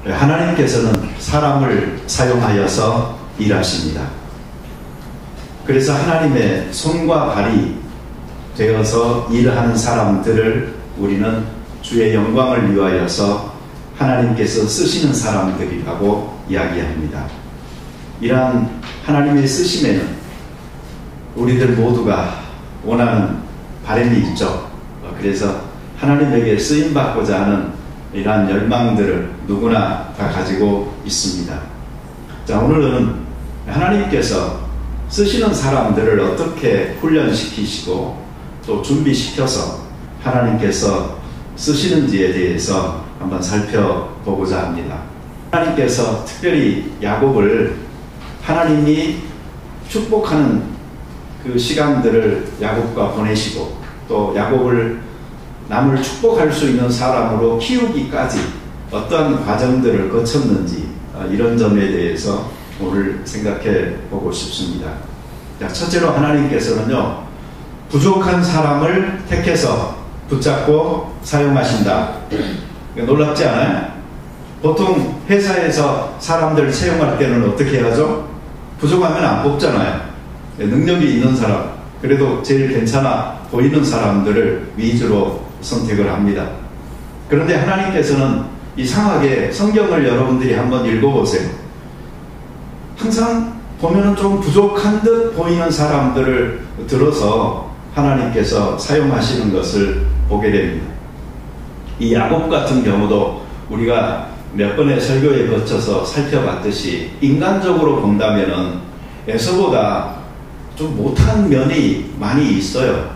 하나님께서는 사람을 사용하여서 일하십니다. 그래서 하나님의 손과 발이 되어서 일하는 사람들을 우리는 주의 영광을 위하여서 하나님께서 쓰시는 사람들이라고 이야기합니다. 이러한 하나님의 쓰심에는 우리들 모두가 원하는 바람이 있죠. 그래서 하나님에게 쓰임받고자 하는 이러한 열망들을 누구나 다 가지고 있습니다. 자, 오늘은 하나님께서 쓰시는 사람들을 어떻게 훈련시키시고 또 준비시켜서 하나님께서 쓰시는지에 대해서 한번 살펴보고자 합니다. 하나님께서 특별히 야곱을 하나님이 축복하는 그 시간들을 야곱과 보내시고 또 야곱을 남을 축복할 수 있는 사람으로 키우기까지 어떠한 과정들을 거쳤는지 이런 점에 대해서 오늘 생각해 보고 싶습니다. 자, 첫째로 하나님께서는요, 부족한 사람을 택해서 붙잡고 사용하신다. 놀랍지 않아요? 보통 회사에서 사람들 채용할 때는 어떻게 하죠? 부족하면 안 뽑잖아요. 능력이 있는 사람, 그래도 제일 괜찮아 보이는 사람들을 위주로 선택을 합니다. 그런데 하나님께서는 이상하게 성경을 여러분들이 한번 읽어보세요. 항상 보면은 좀 부족한 듯 보이는 사람들을 들어서 하나님께서 사용하시는 것을 보게 됩니다. 이 야곱 같은 경우도 우리가 몇 번의 설교에 거쳐서 살펴봤듯이 인간적으로 본다면은 에서보다 좀 못한 면이 많이 있어요.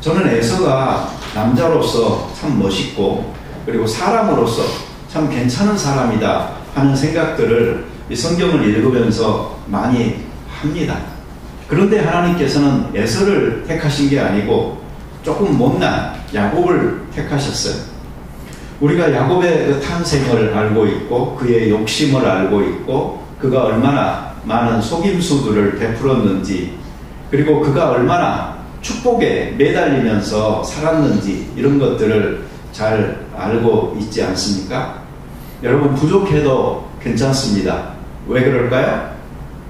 저는 에서가 남자로서 참 멋있고 그리고 사람으로서 참 괜찮은 사람이다 하는 생각들을 이 성경을 읽으면서 많이 합니다. 그런데 하나님께서는 에서를 택하신 게 아니고 조금 못난 야곱을 택하셨어요. 우리가 야곱의 그 탄생을 알고 있고 그의 욕심을 알고 있고 그가 얼마나 많은 속임수들을 베풀었는지 그리고 그가 얼마나 축복에 매달리면서 살았는지 이런 것들을 잘 알고 있지 않습니까? 여러분, 부족해도 괜찮습니다. 왜 그럴까요?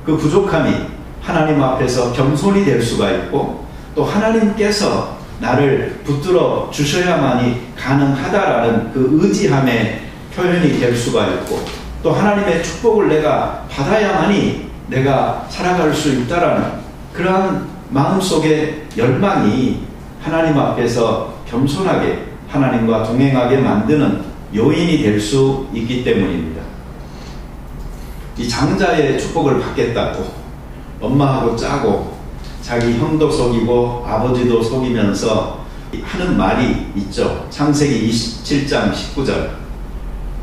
그 부족함이 하나님 앞에서 겸손이 될 수가 있고 또 하나님께서 나를 붙들어 주셔야만이 가능하다라는 그 의지함의 표현이 될 수가 있고 또 하나님의 축복을 내가 받아야만이 내가 살아갈 수 있다라는 그러한 마음속의 열망이 하나님 앞에서 겸손하게 하나님과 동행하게 만드는 요인이 될 수 있기 때문입니다. 이 장자의 축복을 받겠다고 엄마하고 짜고 자기 형도 속이고 아버지도 속이면서 하는 말이 있죠. 창세기 27장 19절.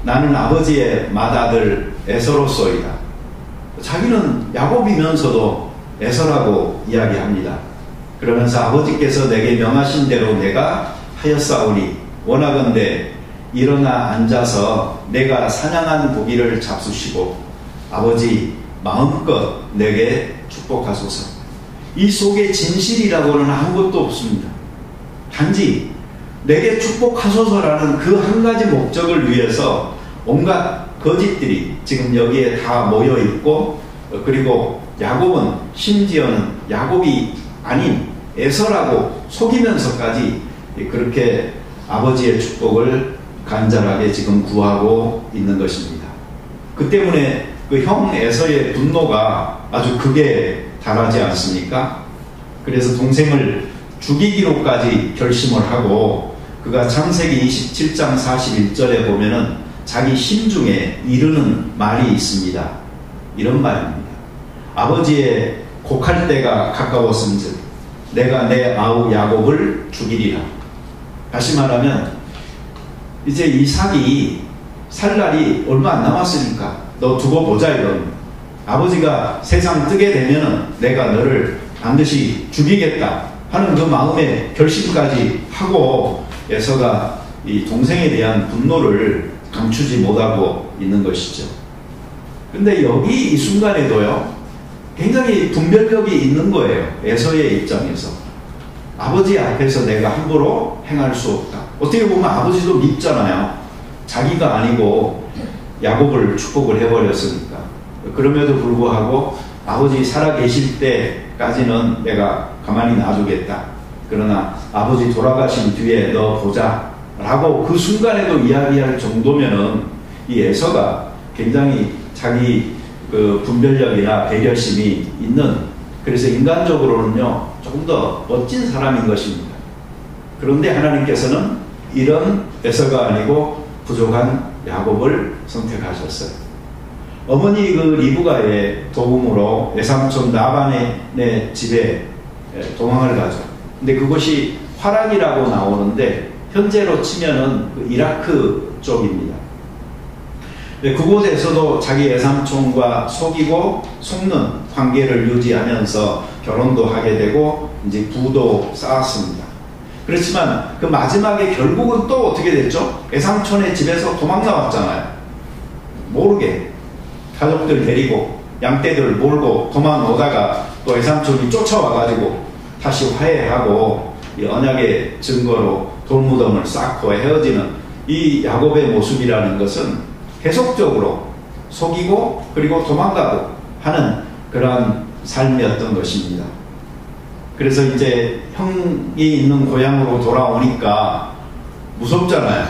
나는 아버지의 맏아들 에서로소이다. 자기는 야곱이면서도 에서라고 이야기합니다. 그러면서 아버지께서 내게 명하신 대로 내가 하였사오니 원하건대 일어나 앉아서 내가 사냥한 고기를 잡수시고 아버지 마음껏 내게 축복하소서. 이 속에 진실이라고는 아무것도 없습니다. 단지 내게 축복하소서라는 그 한 가지 목적을 위해서 온갖 거짓들이 지금 여기에 다 모여 있고 그리고 야곱은 심지어는 야곱이 아닌 에서라고 속이면서까지 그렇게 아버지의 축복을 간절하게 지금 구하고 있는 것입니다. 그 때문에 그 형 에서의 분노가 아주 극에 달하지 않습니까? 그래서 동생을 죽이기로까지 결심을 하고 그가 창세기 27장 41절에 보면은 자기 심중에 이르는 말이 있습니다. 이런 말입니다. 아버지의 곡할 때가 가까웠음즉 내가 내 아우 야곱을 죽이리라. 다시 말하면 이제 이삭이 살 날이 얼마 안 남았으니까 너 두고 보자 이런. 아버지가 세상 뜨게 되면은 내가 너를 반드시 죽이겠다 하는 그 마음의 결심까지 하고 에서가 이 동생에 대한 분노를 감추지 못하고 있는 것이죠. 근데 여기 이 순간에도요 굉장히 분별력이 있는 거예요. 에서의 입장에서 아버지 앞에서 내가 함부로 행할 수 없다. 어떻게 보면 아버지도 밉잖아요. 자기가 아니고 야곱을 축복을 해버렸으니까. 그럼에도 불구하고 아버지 살아계실 때까지는 내가 가만히 놔두겠다. 그러나 아버지 돌아가신 뒤에 너 보자 라고 그 순간에도 이야기할 정도면은 이 에서가 굉장히 자기 그 분별력이나 배려심이 있는, 그래서 인간적으로는요 조금 더 멋진 사람인 것입니다. 그런데 하나님께서는 이런 에서가 아니고 부족한 야곱을 선택하셨어요. 어머니 그 리브가의 도움으로 외삼촌 라반의 집에 도망을 가죠. 근데 그것이 화란이라고 나오는데 현재로 치면은 그 이라크 쪽입니다. 그곳에서도 자기 외삼촌과 속이고 속는 관계를 유지하면서 결혼도 하게 되고 이제 부도 쌓았습니다. 그렇지만 그 마지막에 결국은 또 어떻게 됐죠? 외삼촌의 집에서 도망 나왔잖아요. 모르게 가족들 데리고 양떼들 몰고 도망오다가 또 외삼촌이 쫓아와가지고 다시 화해하고 이 언약의 증거로 돌무덤을 쌓고 헤어지는 이 야곱의 모습이라는 것은 계속적으로 속이고 그리고 도망가고 하는 그러한 삶이었던 것입니다. 그래서 이제 형이 있는 고향으로 돌아오니까 무섭잖아요.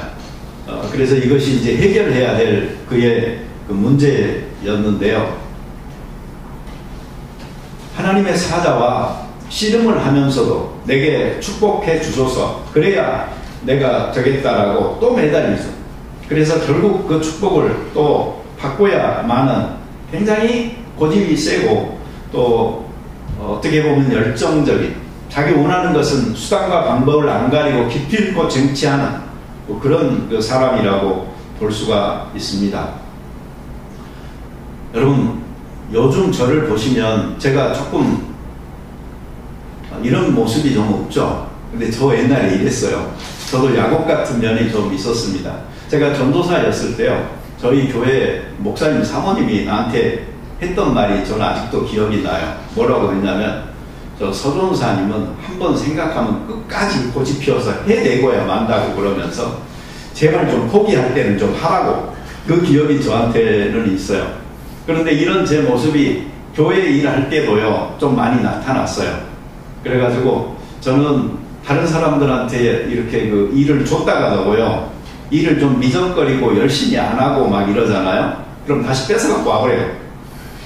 그래서 이것이 이제 해결해야 될 그의 그 문제였는데요. 하나님의 사자와 씨름을 하면서도 내게 축복해 주소서, 그래야 내가 되겠다라고 또 매달리죠. 그래서 결국 그 축복을 또 바꿔야만은 굉장히 고집이 세고 또 어떻게 보면 열정적인, 자기 원하는 것은 수단과 방법을 안 가리고 기필코 쟁취하는 그런 그 사람이라고 볼 수가 있습니다. 여러분, 요즘 저를 보시면 제가 조금 이런 모습이 좀 없죠. 근데 저 옛날에 이랬어요. 저도 야곱 같은 면이 좀 있었습니다. 제가 전도사였을 때요, 저희 교회 목사님 사모님이 나한테 했던 말이 저는 아직도 기억이 나요. 뭐라고 했냐면, 저 서전사님은 한번 생각하면 끝까지 고집 피워서 해내고야 만다고 그러면서 제발 좀 포기할 때는 좀 하라고, 그 기억이 저한테는 있어요. 그런데 이런 제 모습이 교회 일할 때도요 좀 많이 나타났어요. 그래가지고 저는 다른 사람들한테 이렇게 그 일을 줬다가도요, 일을 좀 미적거리고 열심히 안 하고 막 이러잖아요. 그럼 다시 뺏어갖고 와버려요.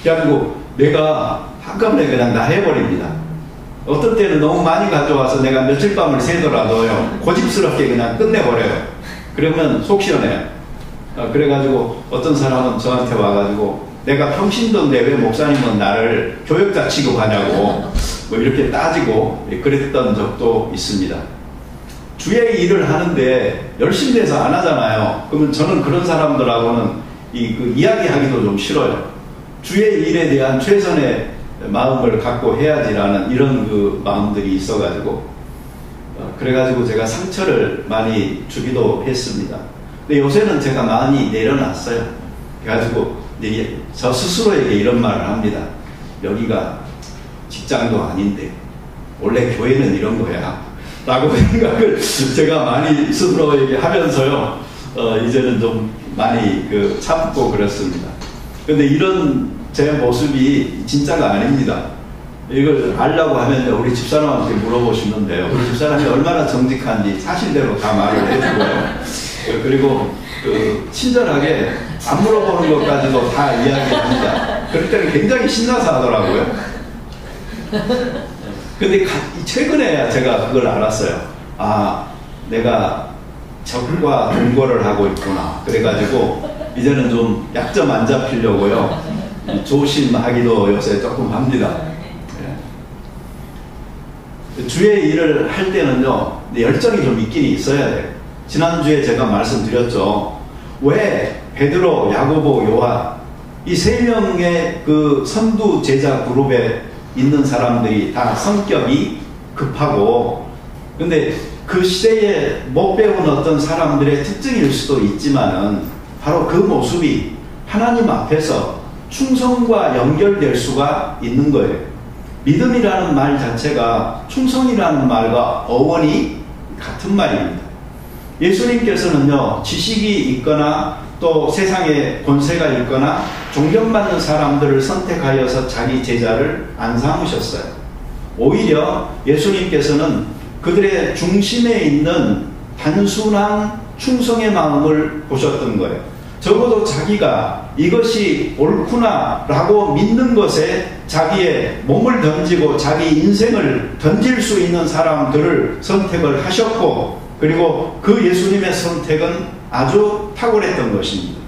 그래가지고 내가 한꺼번에 그냥 다 해버립니다. 어떤 때는 너무 많이 가져와서 내가 며칠 밤을 새더라도요 고집스럽게 그냥 끝내버려요. 그러면 속 시원해요. 그래가지고 어떤 사람은 저한테 와가지고 내가 평신도인데 왜 목사님은 나를 교역자 취급하냐고 뭐 이렇게 따지고 그랬던 적도 있습니다. 주의 일을 하는데 열심히 돼서 안 하잖아요. 그러면 저는 그런 사람들하고는 그 이야기하기도 좀 싫어요. 주의 일에 대한 최선의 마음을 갖고 해야지라는 이런 그 마음들이 있어가지고 그래가지고 제가 상처를 많이 주기도 했습니다. 근데 요새는 제가 많이 내려놨어요. 그래가지고 저 스스로에게 이런 말을 합니다. 여기가 직장도 아닌데 원래 교회는 이런 거야 라고 생각을 제가 많이 스스로에게 하면서요 이제는 좀 많이 참고 그렇습니다. 근데 이런 제 모습이 진짜가 아닙니다. 이걸 알려고 하면 우리 집사람한테 물어보시면 돼요. 우리 집사람이 얼마나 정직한지 사실대로 다 말을 해주고요. 그리고 친절하게 안 물어보는 것까지도 다 이야기합니다. 그럴 때는 굉장히 신나서 하더라고요. 근데 최근에 제가 그걸 알았어요. 아, 내가 적과 동거를 하고 있구나. 그래가지고 이제는 좀 약점 안 잡히려고요 조심하기도 요새 조금 합니다. 주의 일을 할 때는요 열정이 좀 있긴 있어야 돼요. 지난주에 제가 말씀드렸죠. 왜 베드로, 야고보, 요한 이 세 명의 그 선두 제자 그룹에 있는 사람들이 다 성격이 급하고, 근데 그 시대에 못 배운 어떤 사람들의 특징일 수도 있지만은 바로 그 모습이 하나님 앞에서 충성과 연결될 수가 있는 거예요. 믿음이라는 말 자체가 충성이라는 말과 어원이 같은 말입니다. 예수님께서는요, 지식이 있거나 또 세상에 권세가 있거나 존경받는 사람들을 선택하여서 자기 제자를 안 삼으셨어요. 오히려 예수님께서는 그들의 중심에 있는 단순한 충성의 마음을 보셨던 거예요. 적어도 자기가 이것이 옳구나 라고 믿는 것에 자기의 몸을 던지고 자기 인생을 던질 수 있는 사람들을 선택을 하셨고, 그리고 그 예수님의 선택은 아주 탁월했던 것입니다.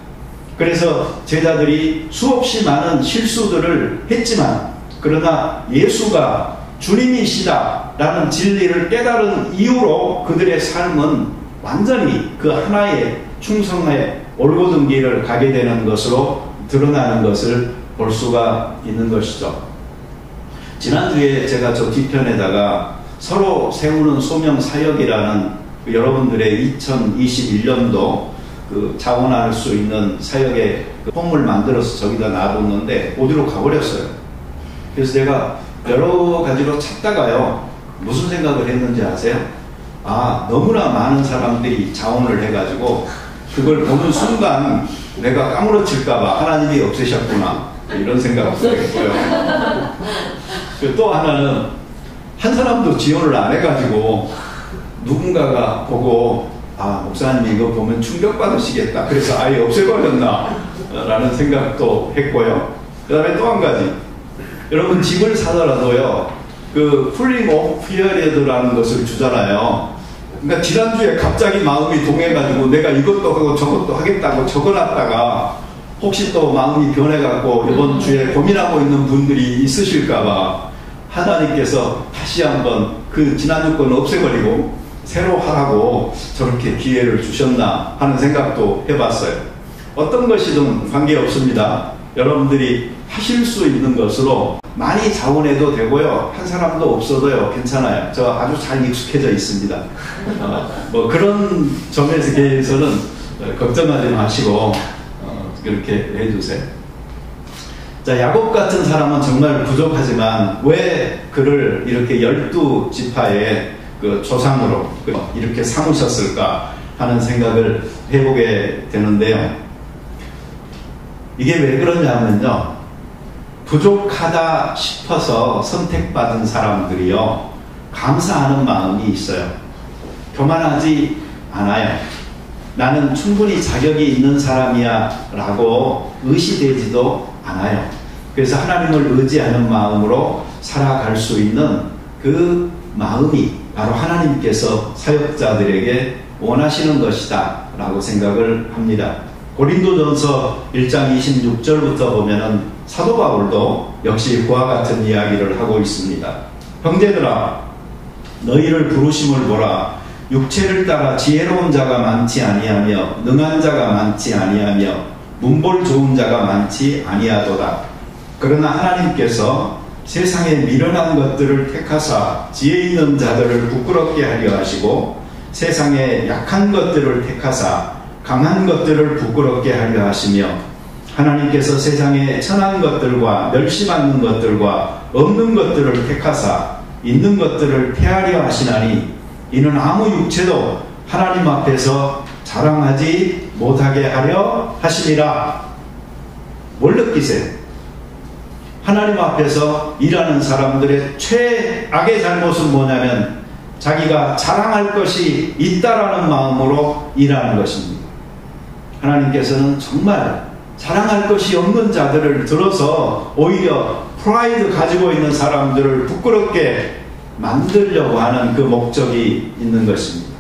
그래서 제자들이 수없이 많은 실수들을 했지만, 그러나 예수가 주님이시다 라는 진리를 깨달은 이후로 그들의 삶은 완전히 그 하나의 충성의 올곧은 길을 가게 되는 것으로 드러나는 것을 볼 수가 있는 것이죠. 지난주에 제가 저 뒤편에다가 서로 세우는 소명 사역이라는 여러분들의 2021년도 그 자원할 수 있는 사역의 그 폼을 만들어서 저기다 놔뒀는데 어디로 가버렸어요. 그래서 제가 여러 가지로 찾다가요, 무슨 생각을 했는지 아세요? 너무나 많은 사람들이 자원을 해가지고 그걸 보는 순간 내가 까무러칠까봐 하나님이 없애셨구나, 이런 생각도 했고요. 또 하나는 한 사람도 지원을 안 해가지고 누군가가 보고 목사님 이거 보면 충격받으시겠다, 그래서 아예 없애버렸나 라는 생각도 했고요. 그 다음에 또 한 가지, 여러분 집을 사더라도요, 그 쿨링 오프 피어리어드라는 것을 주잖아요. 그러니까 지난주에 갑자기 마음이 동해가지고 내가 이것도 하고 저것도 하겠다고 적어놨다가 혹시 또 마음이 변해갖고 이번 주에 고민하고 있는 분들이 있으실까봐 하나님께서 다시 한번 그 지난주 건 없애버리고 새로 하라고 저렇게 기회를 주셨나 하는 생각도 해봤어요. 어떤 것이든 관계없습니다. 여러분들이 하실 수 있는 것으로 많이 자원해도 되고요, 한 사람도 없어도요, 괜찮아요. 저 아주 잘 익숙해져 있습니다. 뭐 그런 점에서 대해서는 걱정하지 마시고 그렇게 해주세요. 자, 야곱 같은 사람은 정말 부족하지만 왜 그를 이렇게 12지파의 그 조상으로 이렇게 삼으셨을까 하는 생각을 해보게 되는데요. 이게 왜 그러냐면요, 부족하다 싶어서 선택받은 사람들이요, 감사하는 마음이 있어요. 교만하지 않아요. 나는 충분히 자격이 있는 사람이야 라고 의시되지도 않아요. 그래서 하나님을 의지하는 마음으로 살아갈 수 있는 그 마음이 바로 하나님께서 사역자들에게 원하시는 것이다 라고 생각을 합니다. 고린도전서 1장 26절부터 보면은 사도 바울도 역시 그와 같은 이야기를 하고 있습니다. 형제들아, 너희를 부르심을 보라. 육체를 따라 지혜로운 자가 많지 아니하며 능한 자가 많지 아니하며 문볼 좋은 자가 많지 아니하도다. 그러나 하나님께서 세상에 미련한 것들을 택하사 지혜 있는 자들을 부끄럽게 하려 하시고 세상에 약한 것들을 택하사 강한 것들을 부끄럽게 하려 하시며 하나님께서 세상에 천한 것들과 멸시받는 것들과 없는 것들을 택하사 있는 것들을 폐하려 하시나니 이는 아무 육체도 하나님 앞에서 자랑하지 못하게 하려 하심이라. 뭘 느끼세요? 하나님 앞에서 일하는 사람들의 최악의 잘못은 뭐냐면 자기가 자랑할 것이 있다라는 마음으로 일하는 것입니다. 하나님께서는 정말 자랑할 것이 없는 자들을 들어서 오히려 프라이드 가지고 있는 사람들을 부끄럽게 만들려고 하는 그 목적이 있는 것입니다.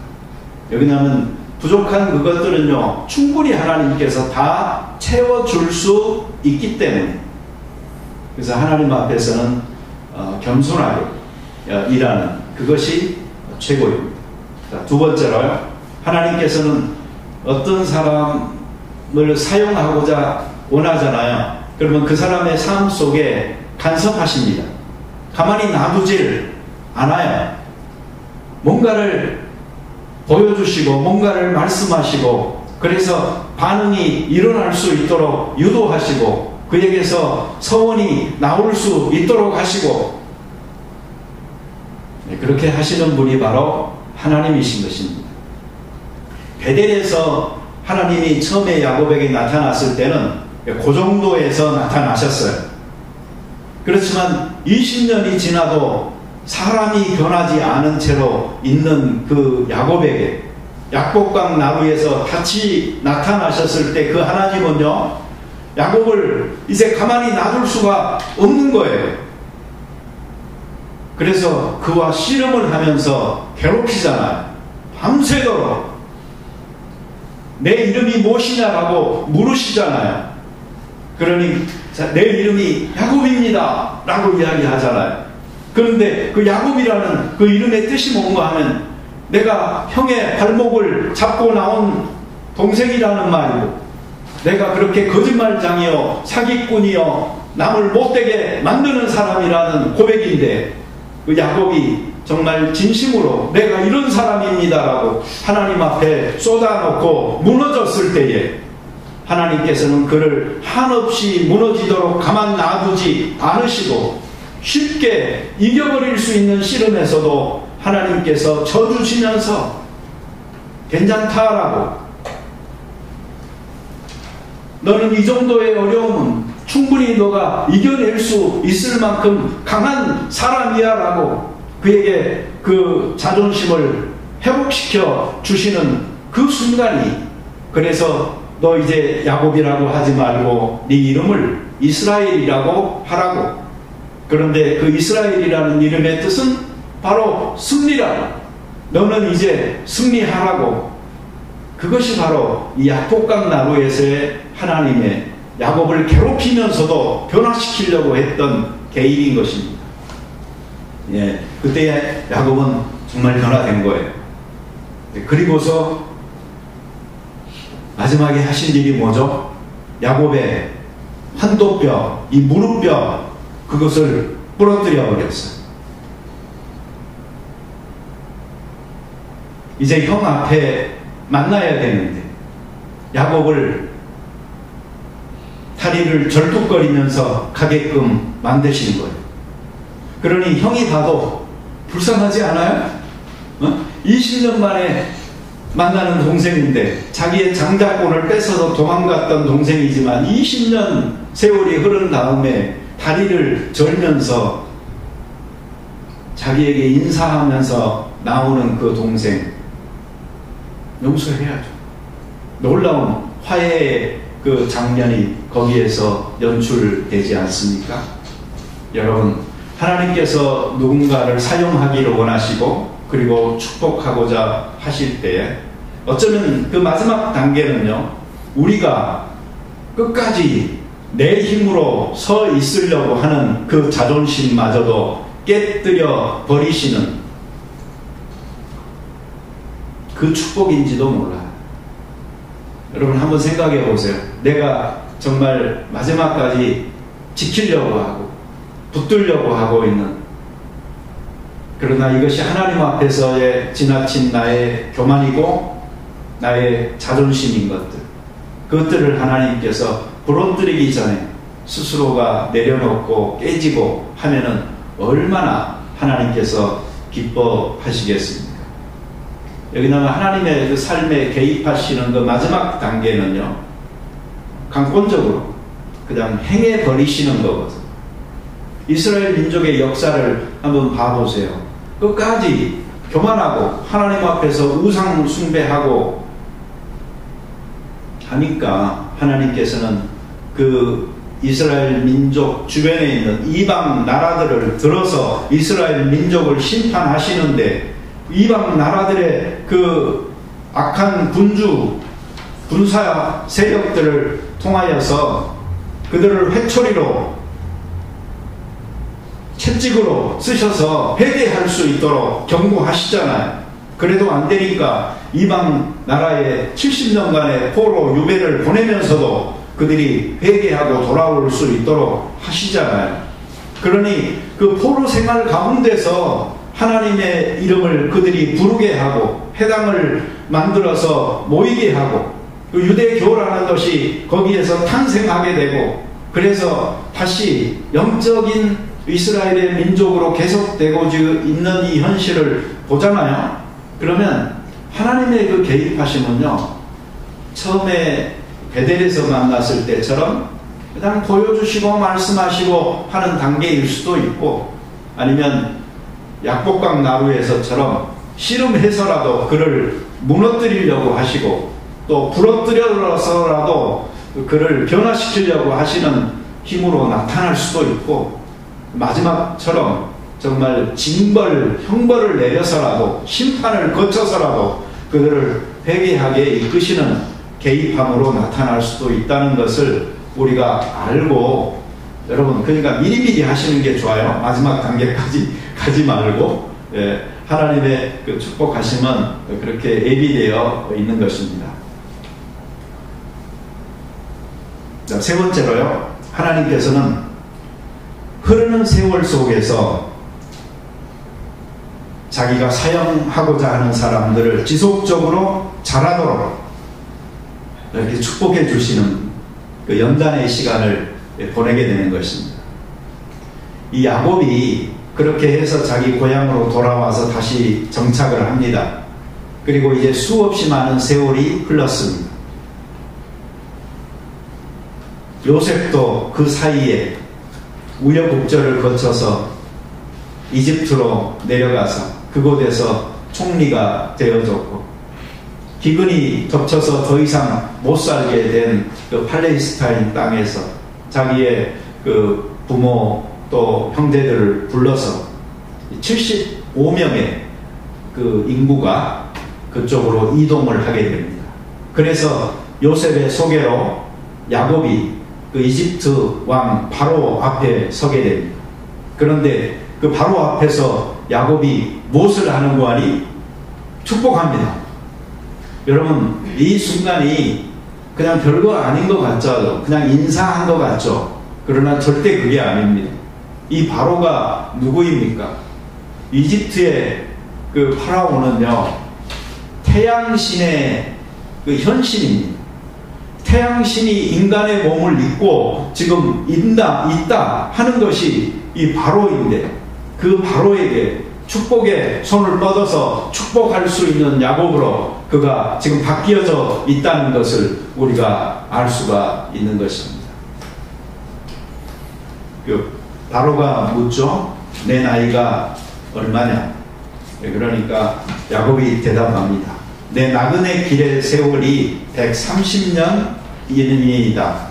여기는 부족한 그것들은요, 충분히 하나님께서 다 채워줄 수 있기 때문에, 그래서 하나님 앞에서는 겸손하게 일하는 그것이 최고입니다. 자, 두 번째로요, 하나님께서는 어떤 사람을 사용하고자 원하잖아요. 그러면 그 사람의 삶 속에 간섭하십니다. 가만히 놔두질 않아요. 뭔가를 보여주시고 뭔가를 말씀하시고, 그래서 반응이 일어날 수 있도록 유도하시고 그에게서 서원이 나올 수 있도록 하시고, 그렇게 하시는 분이 바로 하나님이신 것입니다. 베델에서 하나님이 처음에 야곱에게 나타났을 때는 그 정도에서 나타나셨어요. 그렇지만 20년이 지나도 사람이 변하지 않은 채로 있는 그 야곱에게 약복강 나루에서 다시 나타나셨을 때 그 하나님은요, 야곱을 이제 가만히 놔둘 수가 없는 거예요. 그래서 그와 씨름을 하면서 괴롭히잖아요. 밤새도록 내 이름이 무엇이냐라고 물으시잖아요. 그러니 내 이름이 야곱입니다 라고 이야기하잖아요. 그런데 그 야곱이라는 그 이름의 뜻이 뭔가 하면 내가 형의 발목을 잡고 나온 동생이라는 말이고, 내가 그렇게 거짓말장이요 사기꾼이요 남을 못되게 만드는 사람이라는 고백인데, 그 야곱이 정말 진심으로 내가 이런 사람입니다라고 하나님 앞에 쏟아놓고 무너졌을 때에 하나님께서는 그를 한없이 무너지도록 가만 놔두지 않으시고, 쉽게 이겨버릴 수 있는 씨름에서도 하나님께서 져주시면서 괜찮다라고, 너는 이 정도의 어려움은 충분히 너가 이겨낼 수 있을 만큼 강한 사람이야 라고 그에게 그 자존심을 회복시켜 주시는 그 순간이, 그래서 너 이제 야곱이라고 하지 말고 네 이름을 이스라엘이라고 하라고. 그런데 그 이스라엘이라는 이름의 뜻은 바로 승리라고. 너는 이제 승리하라고. 그것이 바로 이 약복강 나루에서의 하나님의 야곱을 괴롭히면서도 변화시키려고 했던 계획인 것입니다. 예, 그때 야곱은 정말 변화된 거예요. 그리고서 마지막에 하신 일이 뭐죠? 야곱의 환도뼈, 이 무릎뼈, 그것을 부러뜨려 버렸어요. 이제 형 앞에 만나야 되는데 야곱을 다리를 절뚝거리면서 가게끔 만드시는 거예요. 그러니 형이 봐도 불쌍하지 않아요? 20년 만에 만나는 동생인데, 자기의 장자권을 뺏어서 도망갔던 동생이지만 20년 세월이 흐른 다음에 다리를 절면서 자기에게 인사하면서 나오는 그 동생, 용서해야죠. 놀라운 화해의 그 장면이 거기에서 연출되지 않습니까? 여러분, 하나님께서 누군가를 사용하기를 원하시고 그리고 축복하고자 하실 때에 어쩌면 그 마지막 단계는요, 우리가 끝까지 내 힘으로 서 있으려고 하는 그 자존심마저도 깨뜨려 버리시는 그 축복인지도 몰라요. 여러분 한번 생각해 보세요. 내가 정말 마지막까지 지키려고 하고 붙들려고 하고 있는, 그러나 이것이 하나님 앞에서의 지나친 나의 교만이고 나의 자존심인 것들, 그것들을 하나님께서 부러뜨리기 전에 스스로가 내려놓고 깨지고 하면은 얼마나 하나님께서 기뻐하시겠습니까? 여기다가 하나님의 그 삶에 개입하시는 그 마지막 단계는요, 강권적으로 그냥 행해 버리시는 거거든요. 이스라엘 민족의 역사를 한번 봐보세요. 끝까지 교만하고 하나님 앞에서 우상 숭배하고 하니까 하나님께서는 그 이스라엘 민족 주변에 있는 이방 나라들을 들어서 이스라엘 민족을 심판하시는데, 이방 나라들의 그 악한 군사 세력들을 통하여서 그들을 회초리로 채찍으로 쓰셔서 회개할 수 있도록 경고하시잖아요. 그래도 안 되니까 이방 나라에 70년간의 포로 유배를 보내면서도 그들이 회개하고 돌아올 수 있도록 하시잖아요. 그러니 그 포로 생활 가운데서 하나님의 이름을 그들이 부르게 하고 회당을 만들어서 모이게 하고 그 유대교라는 것이 거기에서 탄생하게 되고, 그래서 다시 영적인 이스라엘의 민족으로 계속되고 있는 이 현실을 보잖아요. 그러면 하나님의 그 개입하심은요, 처음에 베델에서 만났을 때처럼 그냥 보여주시고 말씀하시고 하는 단계일 수도 있고, 아니면 약복강 나루에서처럼 씨름해서라도 그를 무너뜨리려고 하시고, 또 부러뜨려서라도 그를 변화시키려고 하시는 힘으로 나타날 수도 있고, 마지막처럼 정말 징벌, 형벌을 내려서라도, 심판을 거쳐서라도 그들을 회개하게 이끄시는 개입함으로 나타날 수도 있다는 것을 우리가 알고, 여러분, 그러니까 미리미리 하시는 게 좋아요. 마지막 단계까지 가지 말고, 하나님의 그 축복하심은 그렇게 예비되어 있는 것입니다. 자, 세 번째로요, 하나님께서는 흐르는 세월 속에서 자기가 사용하고자 하는 사람들을 지속적으로 자라도록 이렇게 축복해 주시는 그 연단의 시간을 보내게 되는 것입니다. 이 야곱이 그렇게 해서 자기 고향으로 돌아와서 다시 정착을 합니다. 그리고 이제 수없이 많은 세월이 흘렀습니다. 요셉도 그 사이에 우여곡절을 거쳐서 이집트로 내려가서 그곳에서 총리가 되어졌고, 기근이 덮쳐서 더 이상 못 살게 된 그 팔레스타인 땅에서 자기의 그 부모 또 형제들을 불러서 75명의 그 인구가 그쪽으로 이동을 하게 됩니다. 그래서 요셉의 소개로 야곱이 그 이집트 왕 바로 앞에 서게 됩니다. 그런데 그 바로 앞에서 야곱이 무엇을 하는 거 아니? 축복합니다. 여러분, 이 순간이 그냥 별거 아닌 것 같죠? 그냥 인사한 것 같죠? 그러나 절대 그게 아닙니다. 이 바로가 누구입니까? 이집트의 그 파라오는요, 태양신의 그 현신입니다. 태양신이 인간의 몸을 입고 지금 있다 하는 것이 이 바로인데, 그 바로에게 축복의 손을 뻗어서 축복할 수 있는 야곱으로 그가 지금 바뀌어져 있다는 것을 우리가 알 수가 있는 것입니다. 그 바로가 묻죠. 내 나이가 얼마냐? 그러니까 야곱이 대답합니다. 내 나그네 길의 세월이 130년이니이다.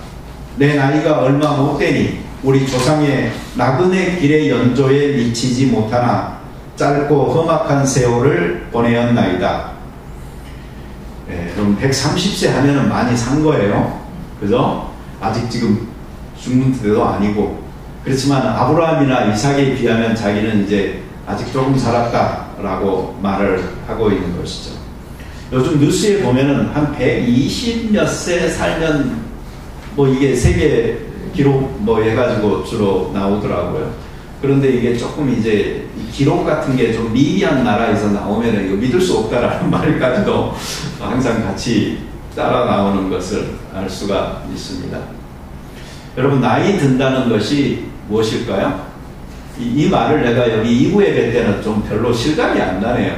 내 나이가 얼마 못 되니 우리 조상의 나그네 길의 연조에 미치지 못하나 짧고 험악한 세월을 보내었나이다. 그럼 130세 하면은 많이 산 거예요. 그죠? 아직 지금 죽는 때도 아니고. 그렇지만 아브라함이나 이삭에 비하면 자기는 이제 아직 조금 살았다라고 말을 하고 있는 것이죠. 요즘 뉴스에 보면은 한 120 몇 세 살면 뭐 이게 세계 기록 뭐 해가지고 주로 나오더라고요. 그런데 이게 조금 이제 기록 같은 게 좀 미비한 나라에서 나오면 이거 믿을 수 없다라는 말까지도 항상 같이 따라 나오는 것을 알 수가 있습니다. 여러분, 나이 든다는 것이 무엇일까요? 이 말을 내가 여기 2부 예배 때는 좀 별로 실감이 안 나네요.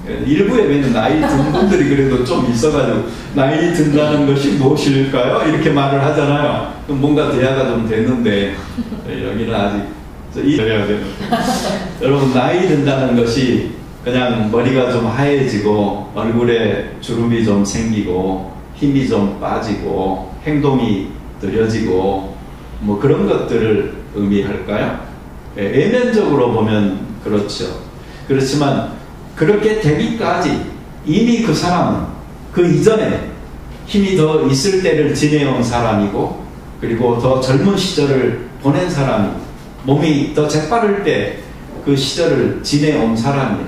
1부 예배는 나이 든 분들이 그래도 좀 있어가지고 나이 든다는 것이 무엇일까요? 이렇게 말을 하잖아요. 그럼 뭔가 대화가 좀 됐는데 여기는 아직 여러분, 나이 든다는 것이 그냥 머리가 좀 하얘지고 얼굴에 주름이 좀 생기고 힘이 좀 빠지고 행동이 느려지고 뭐 그런 것들을 의미할까요? 외면적으로 보면 그렇죠. 그렇지만 그렇게 되기까지 이미 그 사람은 그 이전에 힘이 더 있을 때를 지내온 사람이고, 그리고 더 젊은 시절을 보낸 사람이고, 몸이 더 재빠를 때 그 시절을 지내온 사람이에요.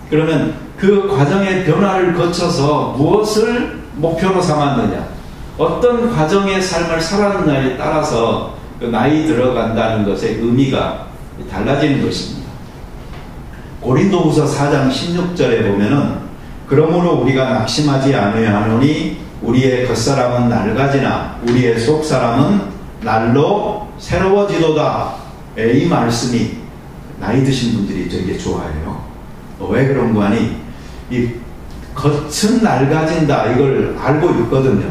그러면 그 과정의 변화를 거쳐서 무엇을 목표로 삼았느냐, 어떤 과정의 삶을 살았느냐에 따라서 그 나이 들어간다는 것의 의미가 달라지는 것입니다. 고린도후서 4장 16절에 보면은 그러므로 우리가 낙심하지 아니하노니 우리의 겉사람은 낡아지나 우리의 속사람은 날로 새로워지도다. 이 말씀이 나이 드신 분들이 되게 좋아해요. 왜 그런 거 아니? 이 겉은 낡아진다 이걸 알고 있거든요.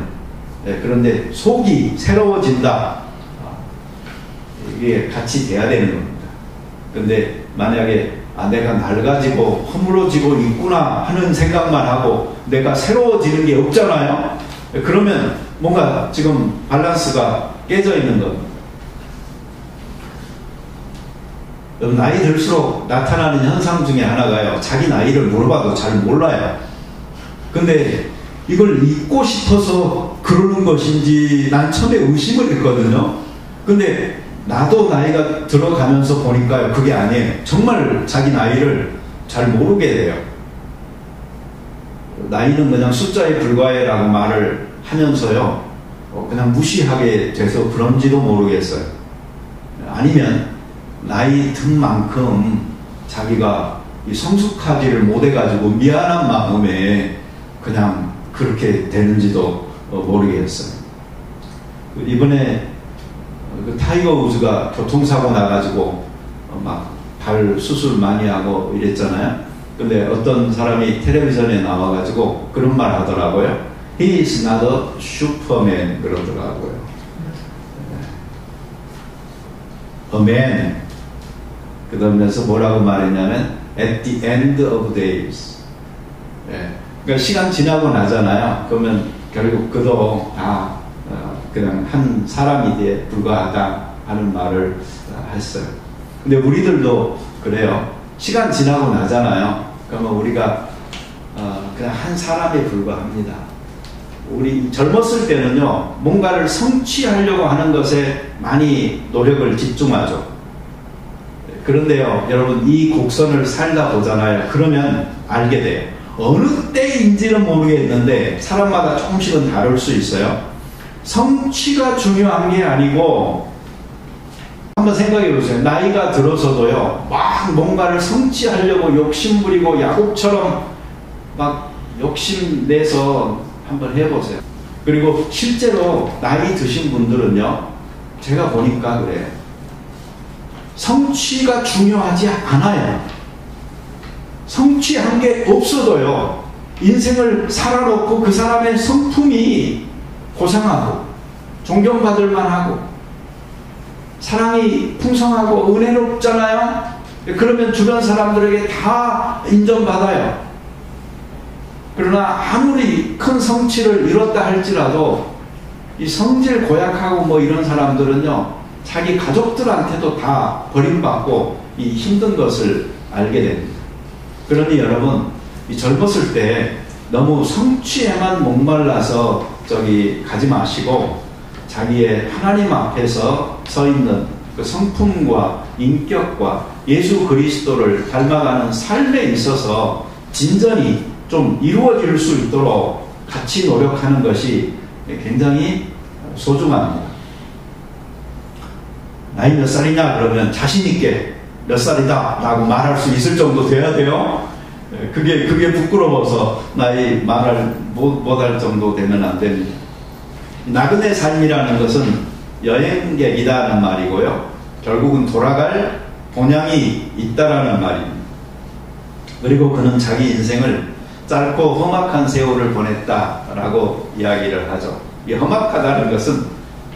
네, 그런데 속이 새로워진다. 이게 같이 돼야 되는 겁니다. 근데 만약에 내가 낡아지고 허물어지고 있구나 하는 생각만 하고 내가 새로워지는 게 없잖아요. 그러면 뭔가 지금 밸런스가 깨져 있는 겁니다. 나이 들수록 나타나는 현상 중에 하나가요, 자기 나이를 물어봐도 잘 몰라요. 근데 이걸 잊고 싶어서 그러는 것인지 난 처음에 의심을 했거든요. 근데 나도 나이가 들어가면서 보니까요, 그게 아니에요. 정말 자기 나이를 잘 모르게 돼요. 나이는 그냥 숫자에 불과해라고 말을 하면서요, 그냥 무시하게 돼서 그런지도 모르겠어요. 아니면 나이 든 만큼 자기가 성숙하지를 못해가지고 미안한 마음에 그냥 그렇게 되는지도 모르겠어요. 이번에 타이거 우즈가 교통사고 나가지고 막 발 수술 많이 하고 이랬잖아요. 근데 어떤 사람이 텔레비전에 나와가지고 그런 말 하더라고요. He is not a superman 그러더라고요. A man. 그러면서 뭐라고 말했냐면 at the end of days. 그러니까 시간 지나고 나잖아요. 그러면 결국 그도 다 그냥 한 사람이기에 불과하다 하는 말을 했어요. 근데 우리들도 그래요. 시간 지나고 나잖아요. 그러면 우리가 그냥 한 사람에 불과합니다. 우리 젊었을 때는요, 뭔가를 성취하려고 하는 것에 많이 노력을 집중하죠. 그런데요, 여러분, 이 곡선을 살다 보잖아요. 그러면 알게 돼요. 어느 때인지는 모르겠는데 사람마다 조금씩은 다를 수 있어요. 성취가 중요한 게 아니고, 한번 생각해 보세요. 나이가 들어서도요, 막 뭔가를 성취하려고 욕심부리고 야곱처럼 막 욕심내서 한번 해보세요. 그리고 실제로 나이 드신 분들은요, 제가 보니까 그래요. 성취가 중요하지 않아요. 성취한 게 없어도요, 인생을 살아놓고 그 사람의 성품이 고상하고 존경받을 만하고 사랑이 풍성하고 은혜롭잖아요. 그러면 주변 사람들에게 다 인정받아요. 그러나 아무리 큰 성취를 이뤘다 할지라도 이 성질 고약하고 뭐 이런 사람들은요, 자기 가족들한테도 다 버림받고 이 힘든 것을 알게 됩니다. 그러니 여러분, 이 젊었을 때 너무 성취에만 목말라서 가지 마시고 자기의 하나님 앞에서 서 있는 그 성품과 인격과 예수 그리스도를 닮아가는 삶에 있어서 진전이 좀 이루어질 수 있도록 같이 노력하는 것이 굉장히 소중합니다. 나이 몇 살이냐 그러면 자신있게 몇 살이다 라고 말할 수 있을 정도 돼야 돼요. 그게 부끄러워서 나이 말을 못할 정도 되면 안 됩니다. 나그네 삶이라는 것은 여행객이다는 말이고요, 결국은 돌아갈 본향이 있다라는 말입니다. 그리고 그는 자기 인생을 짧고 험악한 세월을 보냈다라고 이야기를 하죠. 이 험악하다는 것은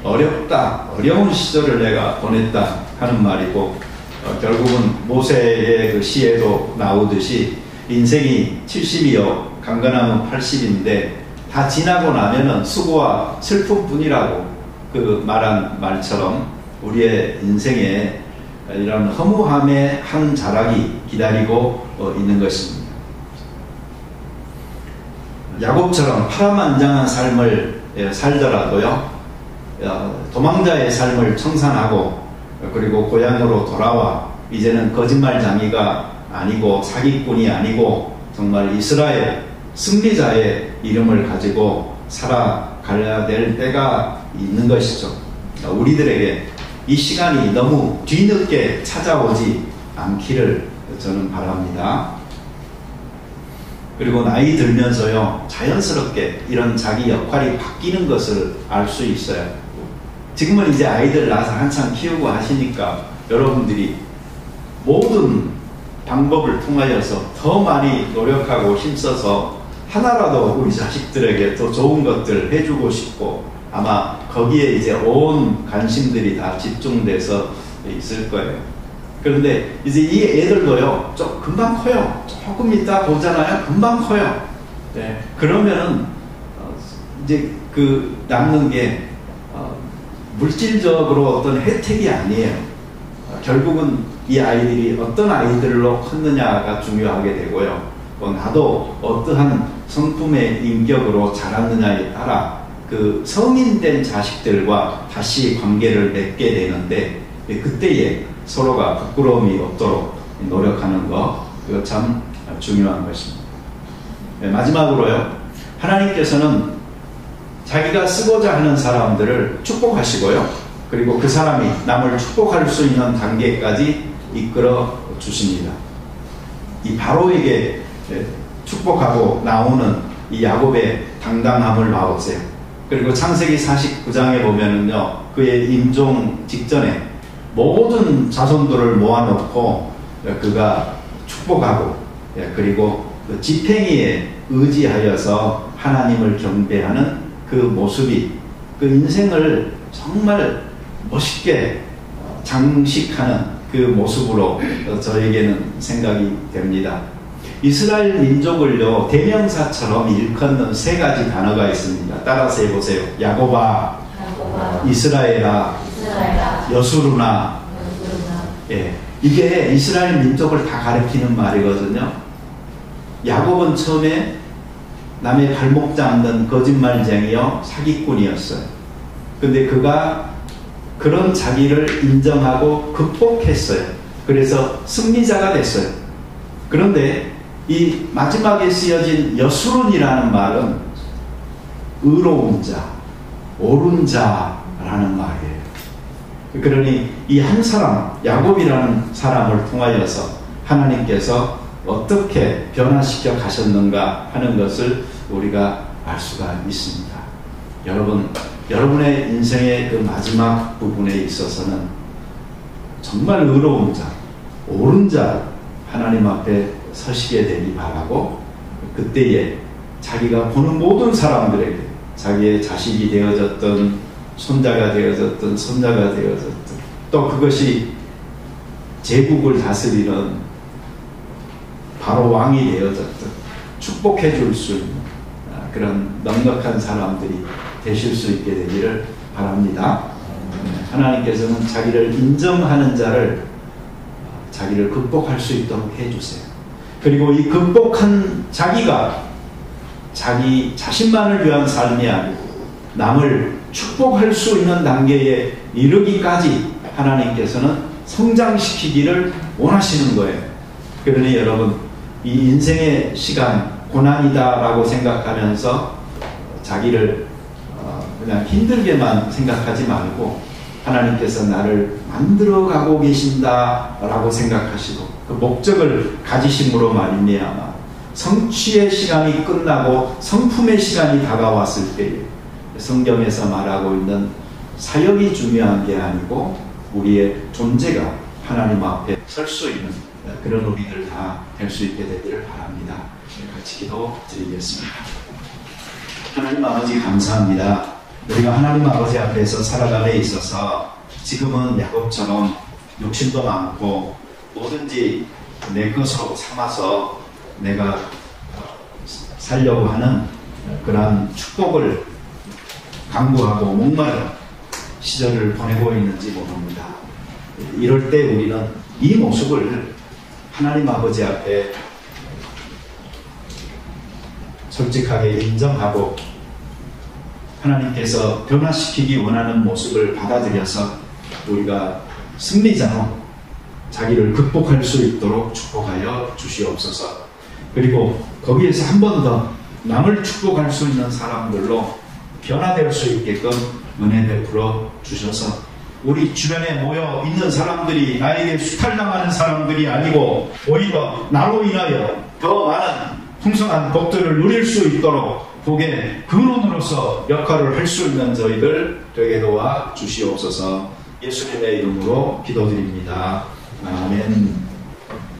어렵다, 어려운 시절을 내가 보냈다 하는 말이고, 결국은 모세의 그 시에도 나오듯이 인생이 70이요 강건함은 80인데 다 지나고 나면은 수고와 슬픔뿐이라고 그 말한 말처럼 우리의 인생에 이런 허무함의 한 자락이 기다리고 있는 것입니다. 야곱처럼 파란만장한 삶을 살더라도요, 도망자의 삶을 청산하고 그리고 고향으로 돌아와 이제는 거짓말장이가 아니고 사기꾼이 아니고 정말 이스라엘 승리자의 이름을 가지고 살아가야 될 때가 있는 것이죠. 우리들에게 이 시간이 너무 뒤늦게 찾아오지 않기를 저는 바랍니다. 그리고 나이 들면서요, 자연스럽게 이런 자기 역할이 바뀌는 것을 알 수 있어요. 지금은 이제 아이들 낳아서 한참 키우고 하시니까 여러분들이 모든 방법을 통하여서 더 많이 노력하고 힘써서 하나라도 우리 자식들에게 더 좋은 것들 해주고 싶고 아마 거기에 이제 온 관심들이 다 집중돼서 있을 거예요. 그런데 이제 이 애들도요, 좀 금방 커요. 조금 있다 보잖아요. 금방 커요. 네. 그러면은 이제 그 남는 게 물질적으로 어떤 혜택이 아니에요. 결국은 이 아이들이 어떤 아이들로 컸느냐가 중요하게 되고요. 나도 어떠한 성품의 인격으로 자랐느냐에 따라 그 성인된 자식들과 다시 관계를 맺게 되는데 그때에 서로가 부끄러움이 없도록 노력하는 거, 그거 참 중요한 것입니다. 네, 마지막으로요. 하나님께서는 자기가 쓰고자 하는 사람들을 축복하시고요. 그리고 그 사람이 남을 축복할 수 있는 단계까지 이끌어 주십니다. 이 바로에게 축복하고 나오는 이 야곱의 당당함을 나오세요. 그리고 창세기 49장에 보면은요, 그의 임종 직전에 모든 자손들을 모아놓고 그가 축복하고, 그리고 그 지팽이에 의지하여서 하나님을 경배하는 그 모습이 그 인생을 정말 멋있게 장식하는 그 모습으로 저에게는 생각이 됩니다. 이스라엘 민족을요, 대명사처럼 일컫는 세 가지 단어가 있습니다. 따라서 해보세요. 야곱아, 이스라엘아, 여수르나. 예, 이게 이스라엘 민족을 다 가리키는 말이거든요. 야곱은 처음에 남의 발목 잡는 거짓말쟁이요, 사기꾼이었어요. 근데 그가 그런 자기를 인정하고 극복했어요. 그래서 승리자가 됐어요. 그런데 이 마지막에 쓰여진 여수론이라는 말은 의로운 자, 옳은 자라는 말이에요. 그러니 이 한 사람, 야곱이라는 사람을 통하여서 하나님께서 어떻게 변화시켜 가셨는가 하는 것을 우리가 알 수가 있습니다. 여러분, 여러분의 인생의 그 마지막 부분에 있어서는 정말 의로운 자, 옳은 자 하나님 앞에 서시게 되기 바라고, 그때에 자기가 보는 모든 사람들에게 자기의 자식이 되어졌던, 손자가 되어졌던, 손자가 되어졌던, 또 그것이 제국을 다스리는 바로 왕이 되어졌던, 축복해 줄 수 있는 그런 넉넉한 사람들이 되실 수 있게 되기를 바랍니다. 하나님께서는 자기를 인정하는 자를 자기를 극복할 수 있도록 해주세요. 그리고 이 극복한 자기가 자기 자신만을 위한 삶이 아니고 남을 축복할 수 있는 단계에 이르기까지 하나님께서는 성장시키기를 원하시는 거예요. 그러니 여러분, 이 인생의 시간 고난이다라고 생각하면서 자기를 그냥 힘들게만 생각하지 말고 하나님께서 나를 만들어가고 계신다라고 생각하시고 그 목적을 가지심으로 말미암아 성취의 시간이 끝나고 성품의 시간이 다가왔을 때에 성경에서 말하고 있는 사역이 중요한 게 아니고 우리의 존재가 하나님 앞에 설 수 있는 그런 우리들 다 될 수 있게 되기를 바랍니다. 같이 기도 드리겠습니다. 하나님 아버지 감사합니다. 우리가 하나님 아버지 앞에서 살아감에 있어서 지금은 야곱처럼 욕심도 많고 뭐든지 내 것으로 삼아서 내가 살려고 하는 그러한 축복을 강구하고 목마른 시절을 보내고 있는지 모릅니다. 이럴 때 우리는 이 모습을 하나님 아버지 앞에 솔직하게 인정하고 하나님께서 변화시키기 원하는 모습을 받아들여서 우리가 승리자로 자기를 극복할 수 있도록 축복하여 주시옵소서. 그리고 거기에서 한 번 더 남을 축복할 수 있는 사람들로 변화될 수 있게끔 은혜 베풀어 주셔서 우리 주변에 모여 있는 사람들이 나에게 수탈당하는 사람들이 아니고 오히려 나로 인하여 더 많은 풍성한 복들을 누릴 수 있도록 복의 근원으로서 역할을 할 수 있는 저희들 되게 도와 주시옵소서. 예수님의 이름으로 기도드립니다. 아멘.